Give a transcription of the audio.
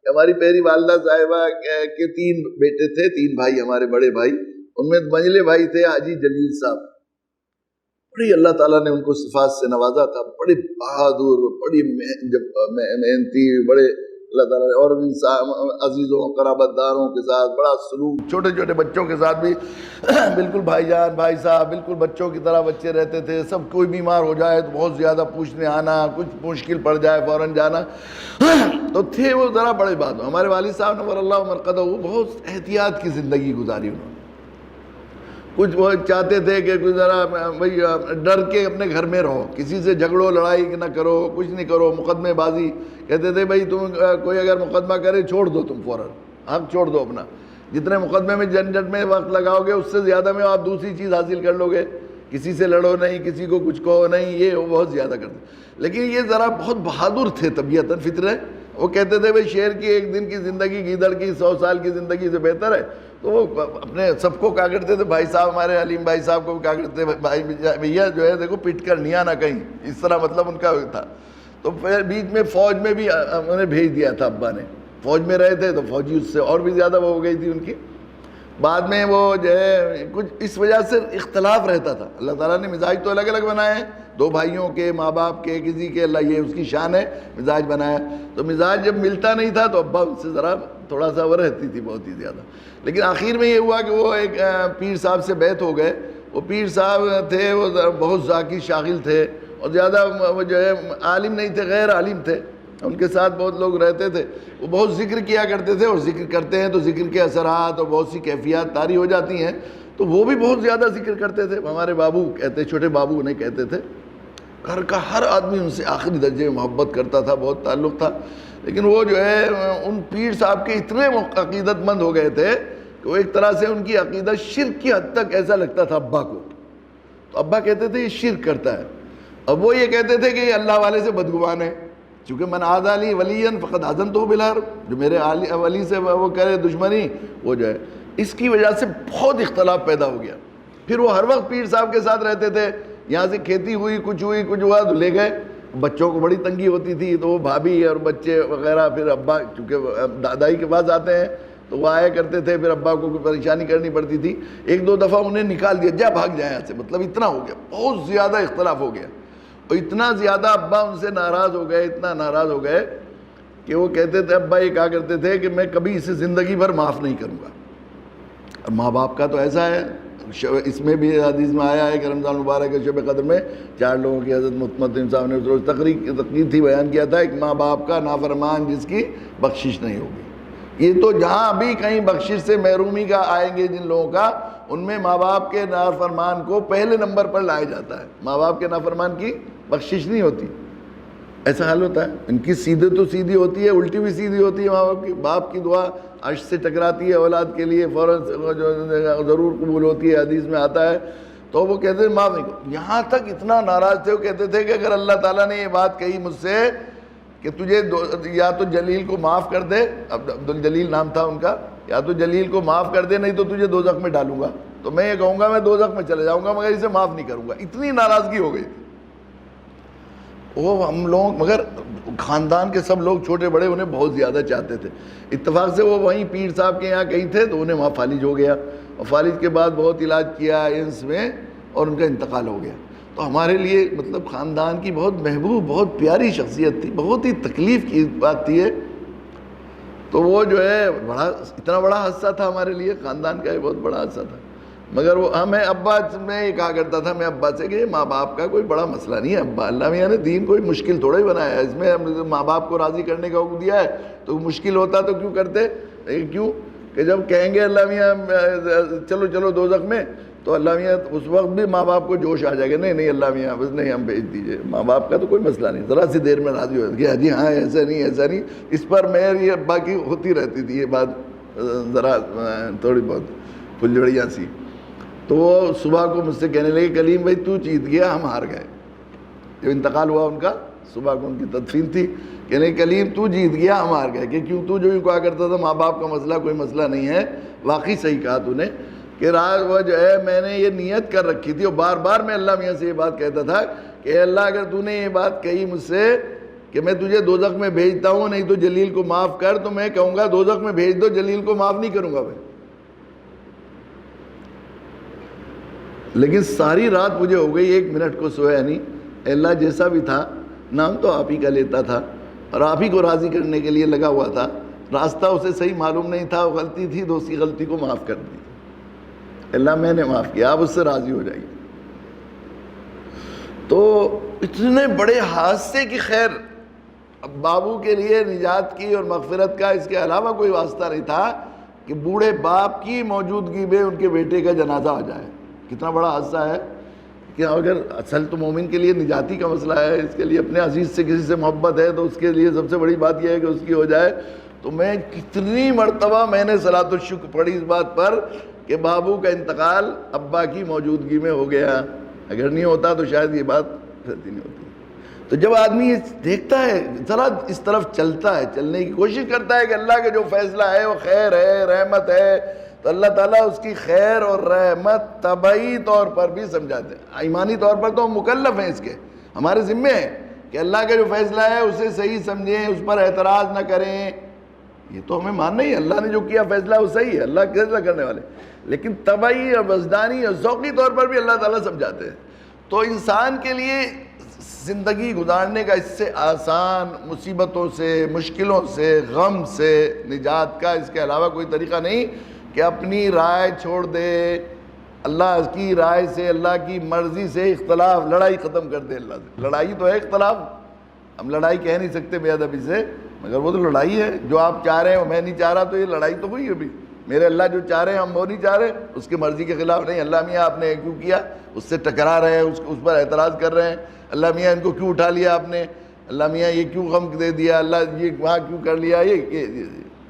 کہ ہماری پیری والدہ صاحبہ کے 3 بیٹے تھے، 3 بھائی ہمارے بڑے بھائی، ان میں منجلے بھائی تھے حاجی جلیل صاحب، بڑی اللہ تعالیٰ نے ان کو صفات سے نوازا تھا، بڑے بہادر، بڑی محنتی، بڑے اللہ تعالیٰ نے، اور عزیزوں قرابت داروں کے ساتھ بڑا سلوک، چھوٹے چھوٹے بچوں کے ساتھ بھی بالکل بھائی جان بھائی صاحب بالکل بچوں کی طرح بچے رہتے تھے، سب کوئی بیمار ہو جائے تو بہت زیادہ پوچھنے آنا، کچھ مشکل پڑ جائے فوراً جانا، تو تھے وہ ذرا بڑے بات۔ ہمارے والد صاحب نور اللہ مرقدہ وہ بہت احتیاط کی زندگی گزاری انہوں نے، کچھ وہ چاہتے تھے کہ کچھ ذرا بھائی ڈر کے اپنے گھر میں رہو، کسی سے جھگڑو لڑائی نہ کرو، کچھ نہیں کرو، مقدمے بازی، کہتے تھے بھائی تم کوئی اگر مقدمہ کرے چھوڑ دو، تم فوراً حق چھوڑ دو اپنا، جتنے مقدمے میں جھنجھٹ میں وقت لگاؤ گے اس سے زیادہ میں آپ دوسری چیز حاصل کر لو گے، کسی سے لڑو نہیں، کسی کو کچھ کہو نہیں، یہ وہ بہت زیادہ کرتے، لیکن یہ ذرا بہت بہادر تھے طبیعتاً فطرت، وہ کہتے تھے بھائی شیر کی 1 دن کی زندگی گیدڑ کی 100 سال کی زندگی سے بہتر ہے، تو وہ اپنے سب کو کہا کرتے تھے، بھائی صاحب ہمارے علیم بھائی صاحب کو کہا کرتے تھے بھائی بھیا جو ہے دیکھو پٹ کر نہیں آنا کہیں، اس طرح مطلب ان کا تھا۔ تو پھر بیچ میں فوج میں بھی انہیں بھیج دیا تھا ابا نے، فوج میں رہے تھے تو فوجی اس سے اور بھی زیادہ وہ ہو گئی تھی ان کی، بعد میں وہ جو ہے کچھ اس وجہ سے اختلاف رہتا تھا، اللہ تعالیٰ نے مزاج تو الگ الگ بنائے ہیں، 2 بھائیوں کے، ماں باپ کے، کسی کے، اللہ یہ اس کی شان ہے مزاج بنایا، تو مزاج جب ملتا نہیں تھا تو ابا ان سے ذرا تھوڑا سا وہ رہتی تھی بہت ہی زیادہ، لیکن آخر میں یہ ہوا کہ وہ ایک پیر صاحب سے بیعت ہو گئے، وہ پیر صاحب تھے وہ بہت ذاکی شاغل تھے، اور زیادہ وہ جو ہے عالم نہیں تھے، غیر عالم تھے، ان کے ساتھ بہت لوگ رہتے تھے، وہ بہت ذکر کیا کرتے تھے، اور ذکر کرتے ہیں تو ذکر کے اثرات اور بہت سی کیفیات طاری ہو جاتی ہیں، تو وہ بھی بہت زیادہ ذکر کرتے تھے، ہمارے بابو کہتے، چھوٹے بابو انہیں کہتے تھے، گھر کا ہر آدمی ان سے آخری درجے میں محبت کرتا تھا، بہت تعلق تھا، لیکن وہ جو ہے ان پیر صاحب کے اتنے عقیدت مند ہو گئے تھے کہ وہ ایک طرح سے ان کی عقیدت شرک کی حد تک ایسا لگتا تھا ابا کو، تو ابا کہتے تھے یہ شرک کرتا ہے، اب وہ یہ کہتے تھے کہ یہ اللہ والے سے بدگمان ہے، چونکہ من عادی لی ولیا فقد آذنتہ بالحرب، جو میرے ولی سے وہ کرے دشمنی وہ جو ہے، اس کی وجہ سے بہت اختلاف پیدا ہو گیا۔ پھر وہ ہر وقت پیر صاحب کے ساتھ رہتے تھے، یہاں سے کھیتی ہوئی کچھ ہوا تو لے گئے، بچوں کو بڑی تنگی ہوتی تھی تو وہ بھابھی اور بچے وغیرہ، پھر ابا چونکہ دادائی کے پاس آتے ہیں تو وہ آیا کرتے تھے، پھر ابا کو کوئی پریشانی کرنی پڑتی تھی، 1-2 دفعہ انہیں نکال دیا، جا بھاگ جائیں یہاں سے، مطلب اتنا ہو گیا، بہت زیادہ اختلاف ہو گیا، اور اتنا زیادہ ابا ان سے ناراض ہو گئے، اتنا ناراض ہو گئے کہ وہ کہتے تھے، ابا یہ کہا کرتے تھے کہ میں کبھی اسے زندگی بھر معاف نہیں کروں گا، اور ماں باپ کا تو ایسا ہے، اس میں بھی حدیث میں آیا ہے کہ رمضان مبارک کے شب قدر میں 4 لوگوں کی حضرت مطمئن صاحب نے اس روز تقریر تھی، بیان کیا تھا، ایک ماں باپ کا نافرمان جس کی بخشش نہیں ہوگی، یہ تو جہاں ابھی کہیں بخشش سے محرومی کا آئیں گے جن لوگوں کا، ان میں ماں باپ کے نافرمان کو پہلے نمبر پر لایا جاتا ہے، ماں باپ کے نافرمان کی بخشش نہیں ہوتی، ایسا حال ہوتا ہے، ان کی سیدھے تو سیدھی ہوتی ہے، الٹی بھی سیدھی ہوتی ہے، ماں باپ کی، باپ کی دعا عرش سے ٹکراتی ہے اولاد کے لیے، فوراً ضرور قبول ہوتی ہے، حدیث میں آتا ہے، تو وہ کہتے ہیں معاف نہیں کرو، یہاں تک اتنا ناراض تھے، وہ کہتے تھے کہ اگر اللہ تعالیٰ نے یہ بات کہی مجھ سے کہ تجھے یا تو جلیل کو معاف کر دے، عبدالجلیل نام تھا ان کا، یا تو جلیل کو معاف کر دے نہیں تو تجھے دوزخ میں ڈالوں گا، تو میں یہ کہوں گا میں دوزخ میں چلے جاؤں گا مگر اسے معاف نہیں کروں گا، اتنی ناراضگی ہو گئی تھی وہ ہم لوگ، مگر خاندان کے سب لوگ چھوٹے بڑے انہیں بہت زیادہ چاہتے تھے، اتفاق سے وہ وہیں پیر صاحب کے یہاں کہیں تھے تو انہیں وہاں فالج ہو گیا، اور فالج کے بعد بہت علاج کیا ایمس میں اور ان کا انتقال ہو گیا، تو ہمارے لیے مطلب خاندان کی بہت محبوب بہت پیاری شخصیت تھی، بہت ہی تکلیف کی بات تھی ہے، تو وہ جو ہے اتنا بڑا حادثہ تھا ہمارے لیے، خاندان کا یہ بہت بڑا حادثہ تھا، مگر وہ ہمیں ابا میں یہ کہا کرتا تھا میں ابا سے کہ یہ ماں باپ کا کوئی بڑا مسئلہ نہیں ہے ابا، اللہ میاں نے دین کوئی مشکل تھوڑا ہی بنایا ہے، اس میں ماں باپ کو راضی کرنے کا حکم دیا ہے تو مشکل ہوتا تو کیوں کرتے، کیوں کہ جب کہیں گے اللہ میاں چلو چلو دوزخ میں تو اللہ میاں اس وقت بھی ماں باپ کو جوش آ جائے گا، نہیں نہیں اللہ میاں بس نہیں ہم بھیج دیجئے، ماں باپ کا تو کوئی مسئلہ نہیں، ذرا سی دیر میں راضی ہو گیا، جی ہاں ایسا نہیں ایسا نہیں، اس پر میری ابا کی ہوتی رہتی تھی یہ بات ذرا تھوڑی بہت پھلجڑیاں سی، تو وہ صبح کو مجھ سے کہنے لگے کلیم بھائی تو جیت گیا ہم ہار گئے، جب انتقال ہوا ان کا صبح کو ان کی تدفین تھی، کہنے کلیم تو جیت گیا ہم ہار گئے، کہ کیوں تو جو کہا کرتا تھا ماں باپ کا مسئلہ کوئی مسئلہ نہیں ہے، واقعی صحیح کہا تو نے کہ راز وہ جو ہے میں نے یہ نیت کر رکھی تھی، اور بار بار میں اللہ میاں سے یہ بات کہتا تھا کہ اے اللہ اگر تو نے یہ بات کہی مجھ سے کہ میں تجھے دوزخ میں بھیجتا ہوں نہیں تو جلیل کو معاف کر، تو میں کہوں گا دوزخ میں بھیج دو، جلیل کو معاف نہیں کروں گا میں۔ لیکن ساری رات مجھے ہو گئی، 1 منٹ کو سویا نہیں۔ اے اللہ جیسا بھی تھا، نام تو آپ ہی کا لیتا تھا اور آپ ہی کو راضی کرنے کے لیے لگا ہوا تھا، راستہ اسے صحیح معلوم نہیں تھا، وہ غلطی تھی تو اس کی غلطی کو معاف کر دی۔ اللہ میں نے معاف کیا، آپ اس سے راضی ہو جائیے۔ تو اتنے بڑے حادثے کی خیر اب بابو کے لیے نجات کی اور مغفرت کا اس کے علاوہ کوئی واسطہ نہیں تھا کہ بوڑھے باپ کی موجودگی میں ان کے بیٹے کا جنازہ ہو جائے۔ کتنا بڑا حادثہ ہے کہ اگر اصل تو مومن کے لیے نجاتی کا مسئلہ ہے، اس کے لیے اپنے عزیز سے کسی سے محبت ہے تو اس کے لیے سب سے بڑی بات یہ ہے کہ اس کی ہو جائے۔ تو میں کتنی مرتبہ میں نے صلاۃ الشکر پڑھی اس بات پر کہ بابو کا انتقال ابا کی موجودگی میں ہو گیا، اگر نہیں ہوتا تو شاید یہ بات رہتی نہیں ہوتی۔ تو جب آدمی دیکھتا ہے، ذرا اس طرف چلتا ہے، چلنے کی کوشش کرتا ہے کہ اللہ کا جو فیصلہ ہے وہ خیر ہے، رحمت ہے، تو اللہ تعالیٰ اس کی خیر اور رحمت طبعی طور پر بھی سمجھاتے ہیں۔ ایمانی طور پر تو ہم مکلف ہیں، اس کے ہمارے ذمے ہے کہ اللہ کا جو فیصلہ ہے اسے صحیح سمجھیں، اس پر اعتراض نہ کریں۔ یہ تو ہمیں ماننا ہی ہے، اللہ نے جو کیا فیصلہ وہ صحیح ہے، اللہ فیصلہ کرنے والے۔ لیکن طبعی اور وجدانی اور ذوقی طور پر بھی اللہ تعالیٰ سمجھاتے ہیں۔ تو انسان کے لیے زندگی گزارنے کا اس سے آسان، مصیبتوں سے، مشکلوں سے، غم سے نجات کا اس کے علاوہ کوئی طریقہ نہیں کہ اپنی رائے چھوڑ دے، اللہ کی رائے سے، اللہ کی مرضی سے اختلاف، لڑائی ختم کر دے اللہ سے۔ لڑائی تو ہے اختلاف، ہم لڑائی کہہ نہیں سکتے بے ادبی سے، مگر وہ تو لڑائی ہے۔ جو آپ چاہ رہے ہیں وہ میں نہیں چاہ رہا، تو یہ لڑائی تو ہوئی ابھی۔ میرے اللہ جو چاہ رہے ہیں ہم وہ نہیں چاہ رہے، اس کی مرضی کے خلاف نہیں۔ اللہ میاں آپ نے کیوں کیا، اس سے ٹکرا رہے ہیں، اس پر اعتراض کر رہے ہیں۔ اللہ میاں ان کو کیوں اٹھا لیا آپ نے، اللہ میاں یہ کیوں غم دے دیا، اللہ یہ وہاں کیوں کر لیا، یہ